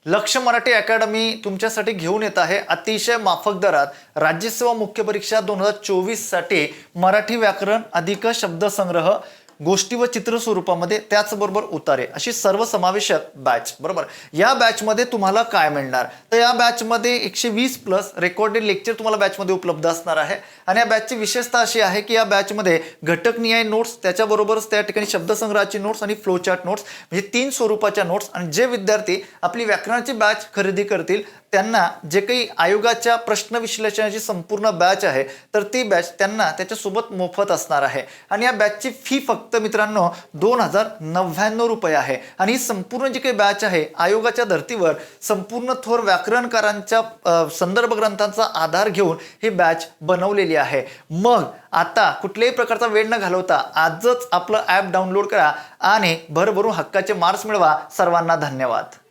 लक्ष मराठी अकॅडमी तुमच्यासाठी घेऊन येत आहे अतिशय माफक दरात राज्यसेवा मुख्य परीक्षा 2024 साठी मराठी व्याकरण अधिक शब्दसंग्रह गोष्टी व चित्र स्वरूपामध्ये त्याचबरोबर उतारे अशी सर्वसमावेशक बॅच. बरोबर, या बॅचमध्ये तुम्हाला काय मिळणार तर या बॅचमध्ये 120 प्लस रेकॉर्डेड लेक्चर तुम्हाला बॅचमध्ये उपलब्ध असणार आहे. आणि या बॅचची विशेषता अशी आहे की या बॅचमध्ये घटकनिहाय नोट्स, त्याच्याबरोबरच त्या ठिकाणी शब्दसंग्रहाची नोट्स आणि फ्लोचार्ट नोट्स म्हणजे 3 स्वरूपाच्या नोट्स. आणि जे विद्यार्थी आपली व्याकरणाची बॅच खरेदी करतील त्यांना जे काही आयोगाच्या प्रश्न विश्लेषणाची संपूर्ण बॅच आहे तर ती बॅच त्यांना त्याच्यासोबत मोफत असणार आहे. आणि या बॅचची फी फक्त मित्रांनो 2099 रुपये आहे. आणि ही संपूर्ण जी काही बॅच आहे आयोगाच्या धर्तीवर संपूर्ण थोर व्याकरणकारांच्या संदर्भ ग्रंथांचा आधार घेऊन ही बॅच बनवलेली आहे. मग आता कुठल्याही प्रकारचा वेळ न घालवता आजच आपलं ॲप डाउनलोड करा आणि भरभरून हक्काचे मार्क्स मिळवा. सर्वांना धन्यवाद.